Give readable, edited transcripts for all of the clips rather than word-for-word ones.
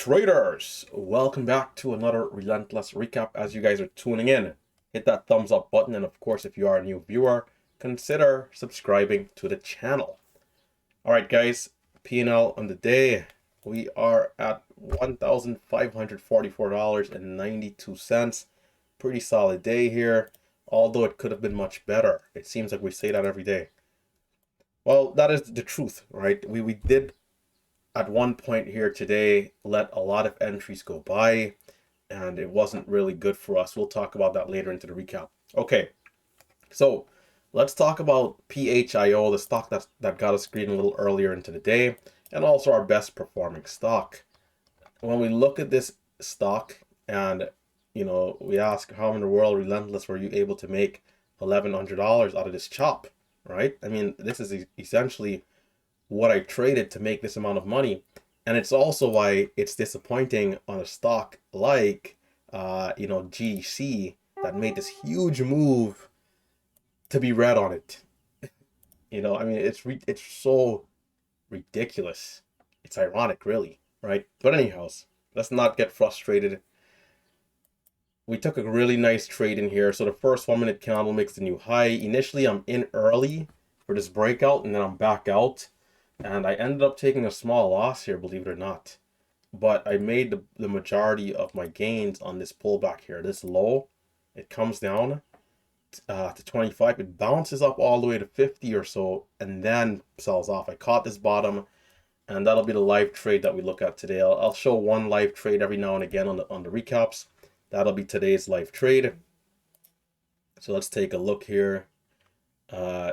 Traders, welcome back to another Relentless recap. As you guys are tuning in, hit that thumbs up button, and of course, if you are a new viewer, consider subscribing to the channel. All right, guys, P&L on the day, we are at $1,544.92. Pretty solid day here, although it could have been much better. It seems like we say that every day. Well, that is the truth, right? We did at one point here today let a lot of entries go by, and it wasn't really good for us. We'll talk about that later into the recap. Okay, so let's talk about PHIO, the stock that got us green a little earlier into the day, and also our best performing stock. When we look at this stock and we ask, how in the world, Relentless, were you able to make $1,100 out of this chop, right? I mean, this is essentially what I traded to make this amount of money. And it's also why it's disappointing on a stock like GC that made this huge move to be red on it. I mean, it's so ridiculous. It's ironic, really, right? But anyhow, let's not get frustrated. We took a really nice trade in here. So the first 1 minute candle makes the new high. Initially, I'm in early for this breakout, and then I'm back out. And I ended up taking a small loss here, believe it or not. But I made the majority of my gains on this pullback here. This low, it comes down to 25. It bounces up all the way to 50 or so, and then sells off. I caught this bottom, and that'll be the live trade that we look at today. I'll show one live trade every now and again on the recaps. That'll be today's live trade. So let's take a look here.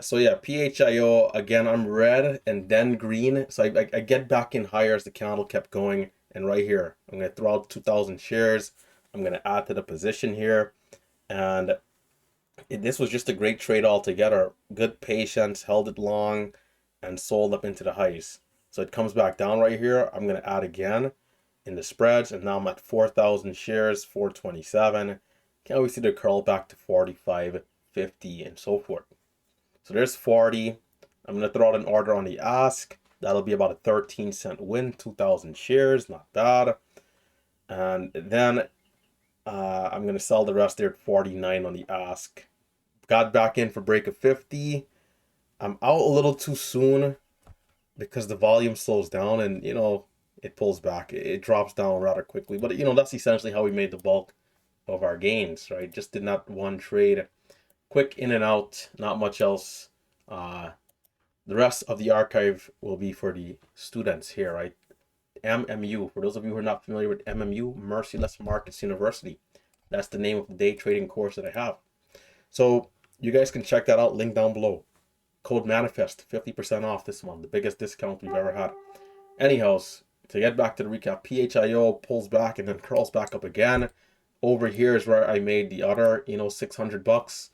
So yeah, PHIO, again, I'm red and then green. So I get back in higher as the candle kept going. And right here, I'm going to throw out 2,000 shares. I'm going to add to the position here. And this was just a great trade altogether. Good patience, held it long, and sold up into the highs. So it comes back down right here. I'm going to add again in the spreads. And now I'm at 4,000 shares, 427. Can we see the curl back to 45, 50, and so forth. So there's 40. I'm going to throw out an order on the ask. That'll be about a 13-cent win, 2,000 shares, not bad. And then I'm going to sell the rest there at 49 on the ask. Got back in for break of 50. I'm out a little too soon because the volume slows down and, it pulls back. It drops down rather quickly. But, that's essentially how we made the bulk of our gains, right? Just did not one trade. Quick in and out, not much else. The rest of the archive will be for the students here, right? MMU, for those of you who are not familiar with MMU, Merciless Markets University. That's the name of the day trading course that I have. So you guys can check that out, link down below. Code Manifest, 50% off this month, the biggest discount we've ever had. Anyhow, to get back to the recap, PHIO pulls back and then curls back up again. Over here is where I made the other, $600.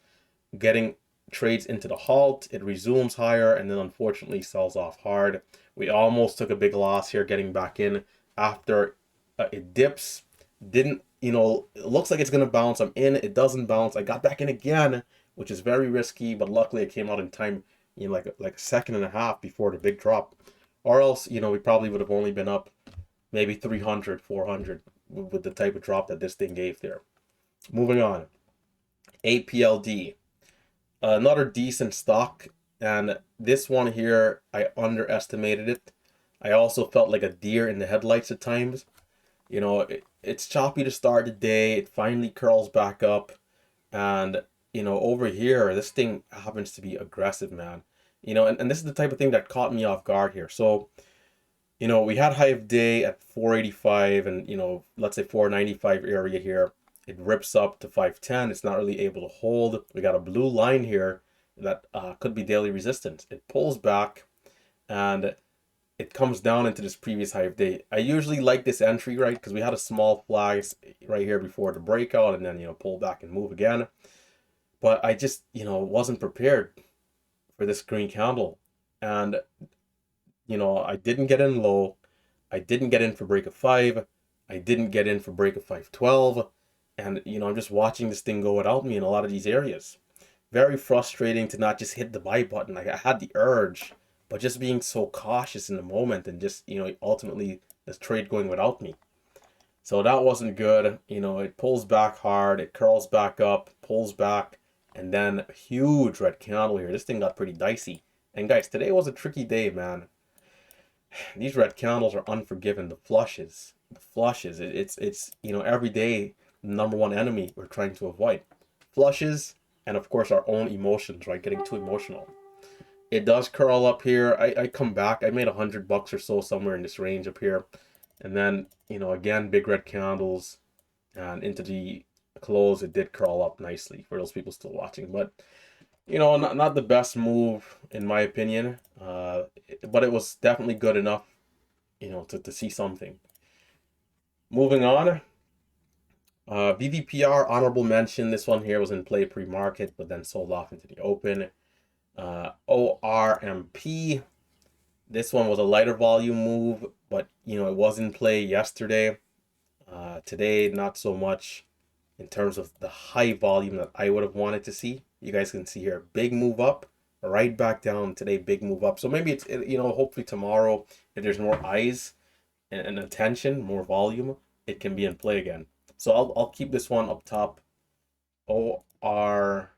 Getting trades into the halt, it resumes higher, and then unfortunately sells off hard. We almost took a big loss here getting back in after it dips. Didn't, it looks like it's going to bounce. I'm in, it doesn't bounce. I got back in again, which is very risky, but luckily it came out in time, like a second and a half before the big drop. Or else, we probably would have only been up maybe 300, 400 with the type of drop that this thing gave there. Moving on. APLD. Another decent stock, and this one here, I underestimated it. I also felt like a deer in the headlights at times. It's choppy to start the day. It finally curls back up, and over here, this thing happens to be aggressive, man. And this is the type of thing that caught me off guard here. So we had high of day at 485 and let's say 495 area here. It rips up to 510. It's not really able to hold. We got a blue line here that could be daily resistance. It pulls back and it comes down into this previous high of day. I usually like this entry, right? Because we had a small flag right here before the breakout and then, pull back and move again. But I just, wasn't prepared for this green candle. And, I didn't get in low. I didn't get in for break of 5. I didn't get in for break of 512. And, I'm just watching this thing go without me in a lot of these areas. Very frustrating to not just hit the buy button. Like, I had the urge, but just being so cautious in the moment and just, ultimately this trade going without me. So that wasn't good. You know, it pulls back hard, it curls back up, pulls back, and then a huge red candle here. This thing got pretty dicey. And guys, today was a tricky day, man. These red candles are unforgiving. The flushes. It's you know, every day the number one enemy we're trying to avoid. Flushes, and of course our own emotions, right? Getting too emotional. It does curl up here. I come back. I made $100 or so somewhere in this range up here. And then, you know, again, big red candles and into the close, it did curl up nicely for those people still watching. But, you know, not the best move in my opinion. But it was definitely good enough, you know, to see something. Moving on, VVPR honorable mention. This one here was in play pre-market, but then sold off into the open. ORMP. This one was a lighter volume move, but you know, it was in play yesterday. Today, not so much in terms of the high volume that I would have wanted to see. You guys can see here, big move up, right back down today, big move up. So maybe it's, you know, hopefully tomorrow, if there's more eyes and attention, more volume, it can be in play again. So I'll keep this one up top. ORMP.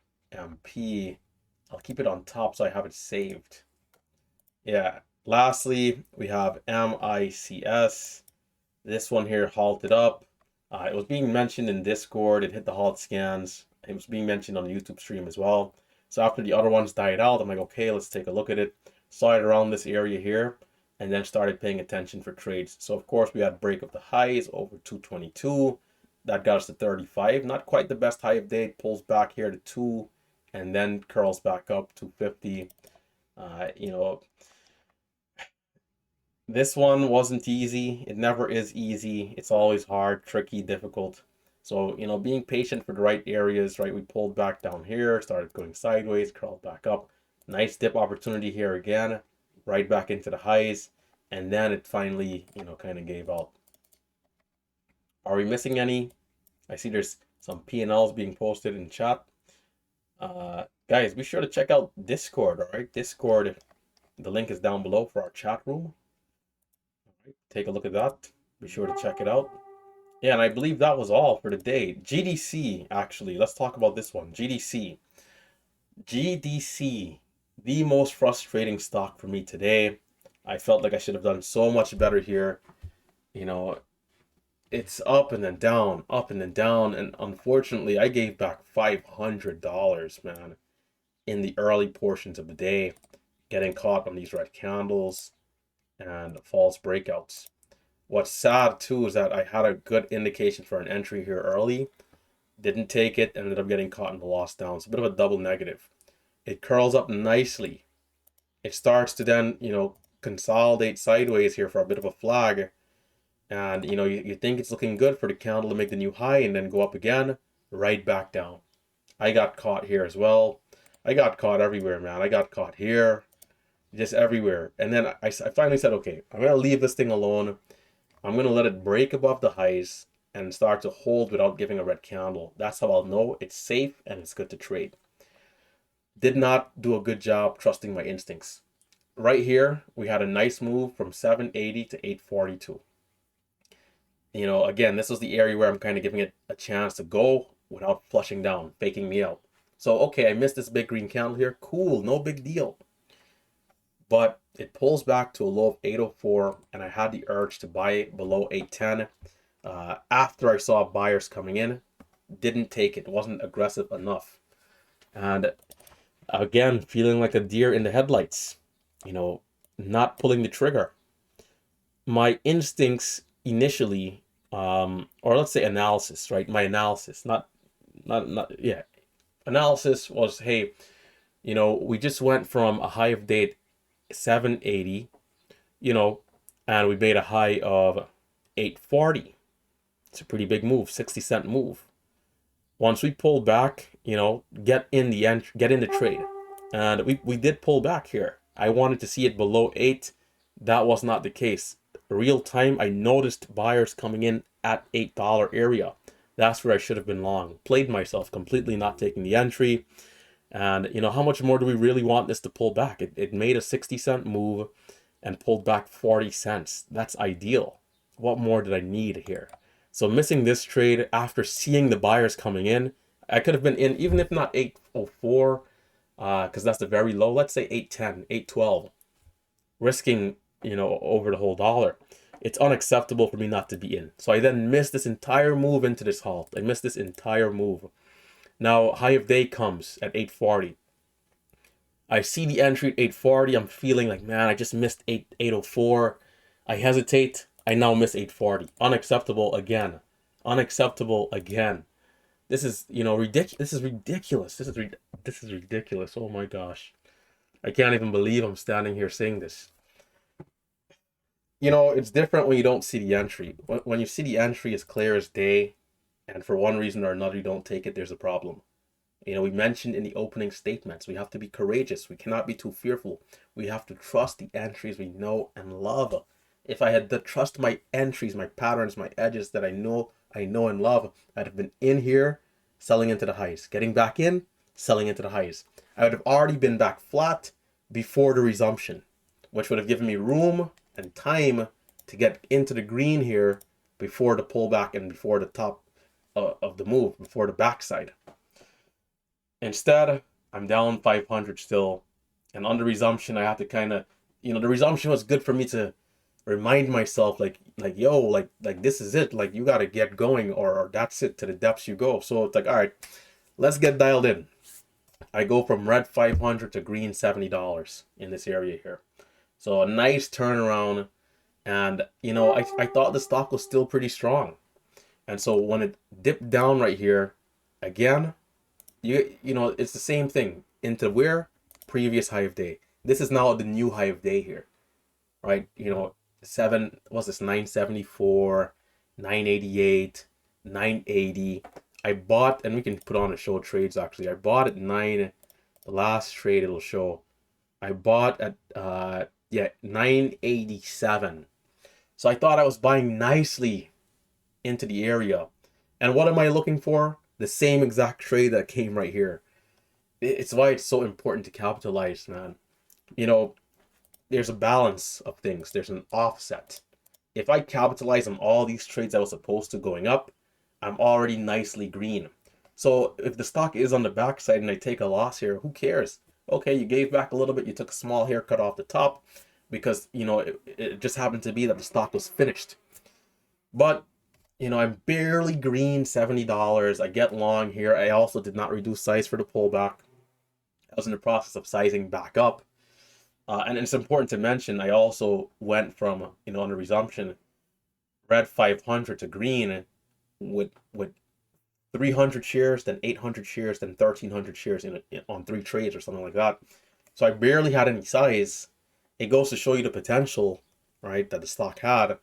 I'll keep it on top so I have it saved. Yeah. Lastly, we have MICS. This one here halted up. It was being mentioned in Discord. It hit the halt scans. It was being mentioned on the YouTube stream as well. So after the other ones died out, I'm like, okay, let's take a look at it. Saw it around this area here, and then started paying attention for trades. So of course we had break of the highs over 222. That got us to 35. Not quite the best high of day. It pulls back here to 2, and then curls back up to 50. You know, this one wasn't easy. It never is easy. It's always hard, tricky, difficult. So, you know, being patient for the right areas, right? We pulled back down here, started going sideways, crawled back up. Nice dip opportunity here again, right back into the highs. And then it finally, you know, kind of gave out. Are we missing any? I see there's some P&Ls being posted in chat. Guys, be sure to check out Discord, all right? Discord, the link is down below for our chat room. Take a look at that. Be sure to check it out. Yeah, and I believe that was all for today. GDC, actually. Let's talk about this one. GDC. GDC, the most frustrating stock for me today. I felt like I should have done so much better here. You know, it's up and then down, up and then down. And unfortunately, I gave back $500, man, in the early portions of the day, getting caught on these red candles and false breakouts. What's sad too is that I had a good indication for an entry here early, didn't take it, ended up getting caught in the loss down. It's a bit of a double negative. It curls up nicely. It starts to then, you know, consolidate sideways here for a bit of a flag. And, you know, you think it's looking good for the candle to make the new high and then go up again, right back down. I got caught here as well. I got caught everywhere, man. I got caught here, just everywhere. And then I finally said, okay, I'm going to leave this thing alone. I'm going to let it break above the highs and start to hold without giving a red candle. That's how I'll know it's safe and it's good to trade. Did not do a good job trusting my instincts. Right here, we had a nice move from 780 to 842. You know, again, this was the area where I'm kind of giving it a chance to go without flushing down, faking me out. So, okay, I missed this big green candle here. Cool, no big deal. But it pulls back to a low of 804, and I had the urge to buy it below 810. After I saw buyers coming in, didn't take it, wasn't aggressive enough. And again, feeling like a deer in the headlights, you know, not pulling the trigger. My instincts initially, or let's say analysis, right? My analysis, yeah. Analysis was, hey, you know, we just went from a high of date 780, you know, and we made a high of 840. It's a pretty big move, 60-cent move. Once we pull back, you know, get in the trade. And we did pull back here. I wanted to see it below 8. That was not the case. Real time, I noticed buyers coming in at $8 area. That's where I should have been long. Played myself completely not taking the entry. And, you know, how much more do we really want this to pull back? It made a 60-cent move and pulled back 40 cents. That's ideal. What more did I need here? So missing this trade after seeing the buyers coming in, I could have been in, even if not 804, because that's the very low. Let's say 810, 812, risking, over the whole dollar. It's unacceptable for me not to be in. So I then missed this entire move into this halt. I missed this entire move. Now high of day comes at 840. I see the entry at 840. I'm feeling like, man, I just missed 804. I hesitate. I now miss 840. Unacceptable again. Unacceptable again. This is, ridiculous. This is ridiculous. This is ridiculous. Oh my gosh. I can't even believe I'm standing here saying this. It's different when you don't see the entry. When you see the entry as clear as day, and for one reason or another you don't take it, there's a problem. We mentioned in the opening statements, we have to be courageous. We cannot be too fearful. We have to trust the entries we know and love. If I had to trust my entries, my patterns, my edges that I know and love, I'd have been in here, selling into the highs, getting back in, selling into the highs. I would have already been back flat before the resumption, which would have given me room and time to get into the green here before the pullback and before the top of the move, before the backside. Instead, I'm down 500 still, and on the resumption, I have to kind of, the resumption was good for me to remind myself, yo, like this is it, like you got to get going, or that's it, to the depths you go. So it's like, all right, let's get dialed in. I go from red 500 to green $70 in this area here. So a nice turnaround, and I thought the stock was still pretty strong. And so when it dipped down right here, again, it's the same thing. Into where? Previous high of day. This is now the new high of day here, right? 974, 988, 980. I bought, and we can put on a show trades actually. I bought at 9, the last trade it'll show. I bought at 987. So I thought I was buying nicely into the area. And what am I looking for? The same exact trade that came right here. It's why it's so important to capitalize, man. There's a balance of things. There's an offset. If I capitalize on all these trades I was supposed to going up, I'm already nicely green. So if the stock is on the backside and I take a loss here, who cares? Okay, you gave back a little bit. You took a small haircut off the top because, it just happened to be that the stock was finished. But I'm barely green $70. I get long here. I also did not reduce size for the pullback. I was in the process of sizing back up. And it's important to mention, I also went from, on the resumption, red 500 to green with 300 shares, then 800 shares, then 1,300 shares on 3 trades or something like that. So I barely had any size. It goes to show you the potential, right, that the stock had.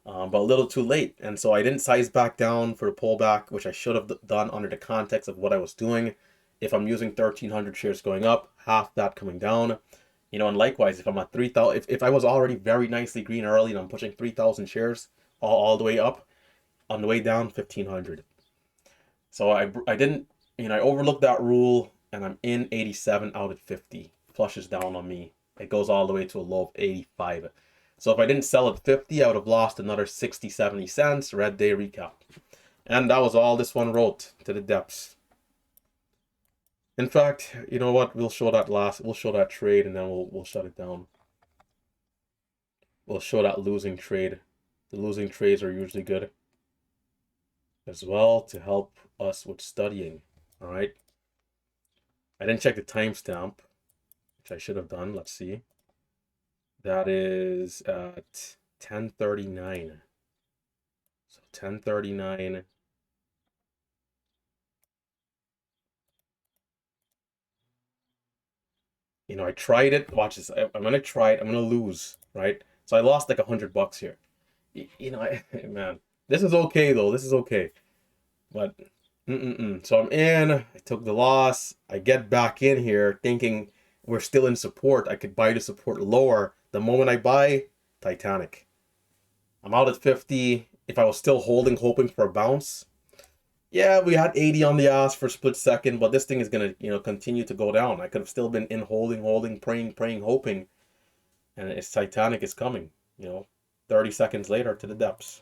But a little too late. And so I didn't size back down for the pullback, which I should have done under the context of what I was doing. If I'm using 1,300 shares going up, half that coming down, and likewise, if I'm at 3,000, if I was already very nicely green early and I'm pushing 3,000 shares all the way up, on the way down, 1,500. So I didn't, I overlooked that rule, and I'm in 87 out of 50. Flushes down on me. It goes all the way to a low of 85. So if I didn't sell at 50, I would have lost another 60, 70 cents. Red day recap. And that was all this one wrote, to the depths. In fact, you know what? We'll show that trade, and then we'll shut it down. We'll show that losing trade. The losing trades are usually good as well to help us with studying. All right. I didn't check the timestamp, which I should have done. Let's see. That is at 10:39. So 10:39. I tried it. Watch this. I'm gonna try it. I'm gonna lose, right? So I lost like $100 here. Man, this is okay though. This is okay. But so I'm in. I took the loss. I get back in here thinking we're still in support. I could buy the support lower. The moment I buy, Titanic. I'm out at 50. If I was still holding, hoping for a bounce, yeah, we had 80 on the ass for a split second, but this thing is gonna, continue to go down. I could have still been in holding, praying, hoping, and it's Titanic is coming. 30 seconds later to the depths.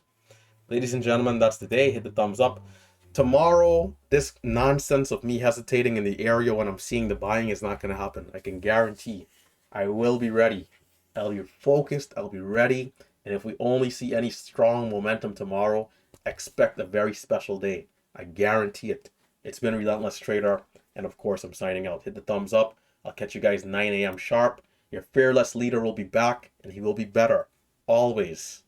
Ladies and gentlemen, that's the day. Hit the thumbs up. Tomorrow, this nonsense of me hesitating in the area when I'm seeing the buying is not going to happen. I can guarantee I will be ready. I'll be focused. I'll be ready. And if we only see any strong momentum tomorrow, expect a very special day. I guarantee it. It's been Relentless Trader. And of course, I'm signing out. Hit the thumbs up. I'll catch you guys 9 a.m. sharp. Your fearless leader will be back, and he will be better. Always.